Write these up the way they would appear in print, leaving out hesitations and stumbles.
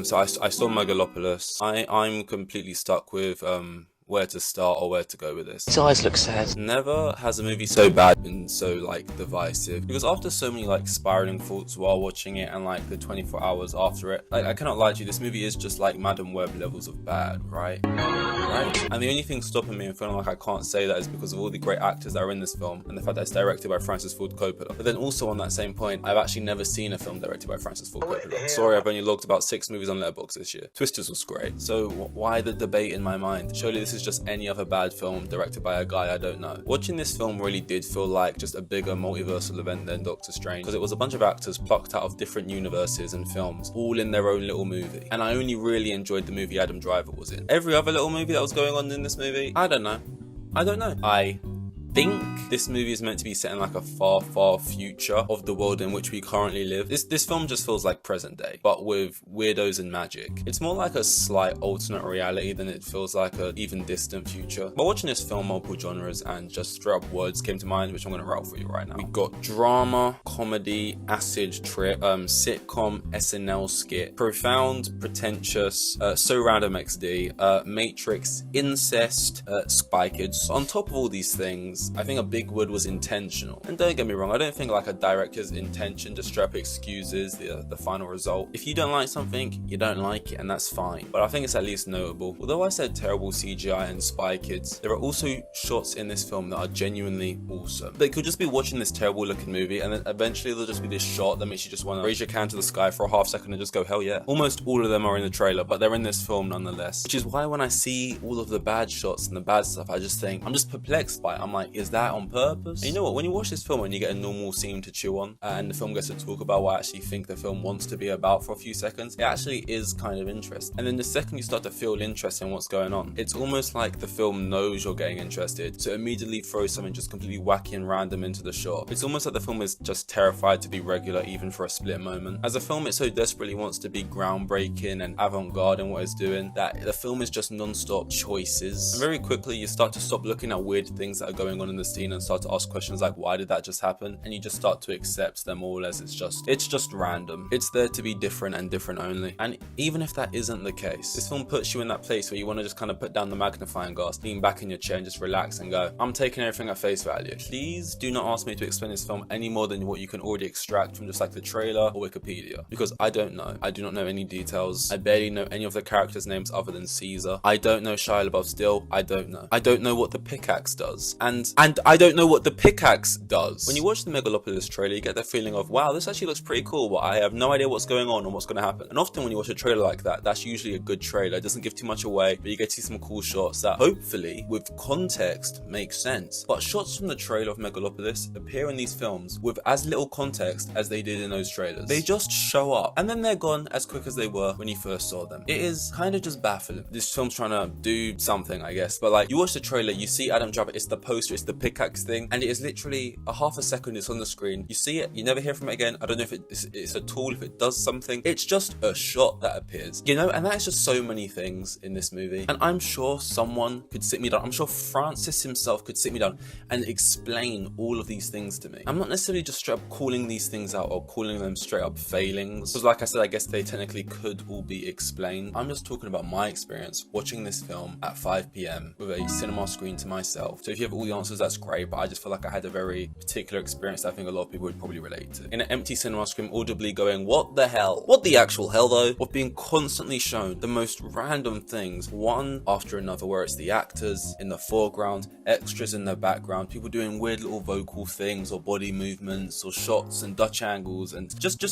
So I saw Megalopolis. I'm completely stuck with where to start or where to go with this. His eyes look sad. Never has a movie so bad been so like divisive, because after so many like spiraling thoughts while watching it and like the 24 hours after it, like I cannot lie to you, this movie is just like Madam Web levels of bad, right? And the only thing stopping me and feeling like I can't say that is because of all the great actors that are in this film and the fact that it's directed by Francis Ford Coppola. But then also on that same point, I've actually never seen a film directed by Francis Ford Coppola. Sorry, I've only logged about 6 movies on Letterboxd this year. Twisters was great. So why the debate in my mind? Surely this is just any other bad film directed by a guy I don't know. Watching this film really did feel like just a bigger multiversal event than Doctor Strange, because it was a bunch of actors plucked out of different universes and films, all in their own little movie. And I only really enjoyed the movie Adam Driver was in. Every other little movie that was going on in this movie, I don't know. I think this movie is meant to be set in like a far future of the world in which we currently live. This film just feels like present day, but with weirdos and magic. It's more like a slight alternate reality than it feels like a even distant future. But watching this film, multiple genres and just straight up words came to mind, which I'm gonna rattle for you right now. We got drama, comedy, acid trip, sitcom, SNL skit, profound, pretentious, so random XD, Matrix, incest, Spy Kids. On top of all these things, I think a big word was intentional. And don't get me wrong, I don't think like a director's intention just straight up excuses the final result. If you don't like something, you don't like it, and that's fine. But I think it's at least notable. Although I said terrible CGI and Spy Kids, there are also shots in this film that are genuinely awesome. They could just be watching this terrible looking movie, and then eventually there'll just be this shot that makes you just want to raise your can to the sky for a half second and just go, hell yeah. Almost all of them are in the trailer, but they're in this film nonetheless. Which is why when I see all of the bad shots and the bad stuff, I just think, I'm just perplexed by it. I'm like, is that on purpose? And you know what, when you watch this film and you get a normal scene to chew on, and the film gets to talk about what I actually think the film wants to be about for a few seconds, it actually is kind of interesting. And then the second you start to feel interest in what's going on, it's almost like the film knows you're getting interested, so immediately throws something just completely wacky and random into the shot. It's almost like the film is just terrified to be regular even for a split moment. As a film, it so desperately wants to be groundbreaking and avant-garde in what it's doing that the film is just non-stop choices. And very quickly you start to stop looking at weird things that are going on in the scene and start to ask questions like, why did that just happen? And you just start to accept them all as it's just random. It's there to be different and different only. And even if that isn't the case, this film puts you in that place where you want to just kind of put down the magnifying glass, lean back in your chair and just relax and go, I'm taking everything at face value. Please do not ask me to explain this film any more than what you can already extract from just like the trailer or Wikipedia, because I don't know. I do not know any details. I barely know any of the characters' names other than Caesar. I don't know Shia LaBeouf still. I don't know. I don't know what the pickaxe does. And I don't know what the pickaxe does. When you watch the Megalopolis trailer, you get the feeling of, wow, this actually looks pretty cool, but I have no idea what's going on and what's going to happen. And often when you watch a trailer like that, that's usually a good trailer. It doesn't give too much away, but you get to see some cool shots that hopefully, with context, make sense. But shots from the trailer of Megalopolis appear in these films with as little context as they did in those trailers. They just show up, and then they're gone as quick as they were when you first saw them. It is kind of just baffling. This film's trying to do something, I guess, but like, you watch the trailer, you see Adam Driver, it's the poster, it's the pickaxe thing, and it is literally a half a second it's on the screen. You see it, you never hear from it again. I don't know if it's a tool, if it does something. It's just a shot that appears, you know, and that's just so many things in this movie. And I'm sure someone could sit me down. I'm sure Francis himself could sit me down and explain all of these things to me. I'm not necessarily just straight up calling these things out or calling them straight up failings, because like I said, I guess they technically could all be explained. I'm just talking about my experience watching this film at 5 p.m. with a cinema screen to myself. So if you have all the answers, that's great, but I just feel like I had a very particular experience that I think a lot of people would probably relate to. In an empty cinema screen, audibly going, what the hell? What the actual hell though? Of being constantly shown the most random things, one after another, where it's the actors in the foreground, extras in the background, people doing weird little vocal things or body movements or shots and Dutch angles, and just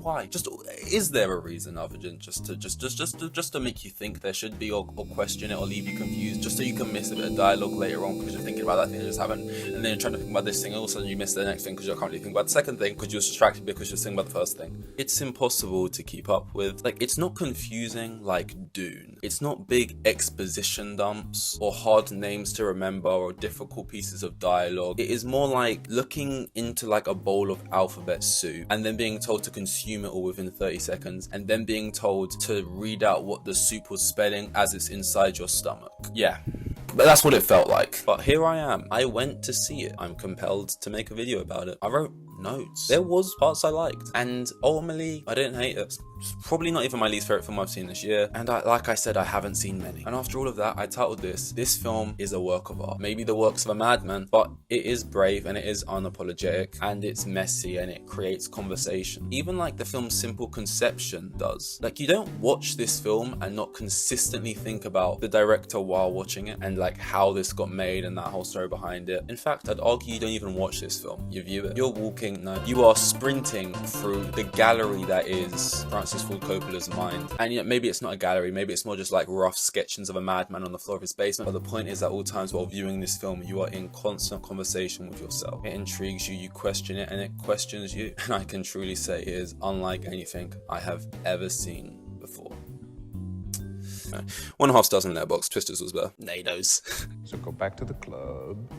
why? Just, is there a reason other than just to make you think there should be, or question it or leave you confused, just so you can miss a bit of dialogue later on because you're thinking about that thing that just happened, and then you're trying to think about this thing, and all of a sudden you miss the next thing because you're currently thinking about the second thing because you're distracted because you're thinking about the first thing. It's impossible to keep up with. Like, it's not confusing like Dune. It's not big exposition dumps or hard names to remember or difficult pieces of dialogue. It is more like looking into like a bowl of alphabet soup and then being told to consume it all within 30 seconds and then being told to read out what the soup was spelling as it's inside your stomach. Yeah. But that's what it felt like. But here I am. I went to see it. I'm compelled to make a video about it. I wrote notes. There was parts I liked, and ultimately I didn't hate it. It's probably not even my least favorite film I've seen this year, and like I said, I haven't seen many. And after all of that, I titled this film is a work of art. Maybe the works of a madman, but it is brave and it is unapologetic and it's messy and it creates conversation. Even like the film's simple conception does. Like, you don't watch this film and not consistently think about the director while watching it and like how this got made and that whole story behind it. In fact, I'd argue you don't even watch this film, you view it. You're walking, no, you are sprinting through the gallery that is Francis Ford Coppola's mind. And yet maybe it's not a gallery, maybe it's more just like rough sketches of a madman on the floor of his basement. But the point is, at all times while viewing this film, you are in constant conversation with yourself. It intrigues you, you question it, and it questions you. And I can truly say it is unlike anything I have ever seen before. 1.5 stars in Letterboxd. Twisters was better. NATOs. So go back to the club.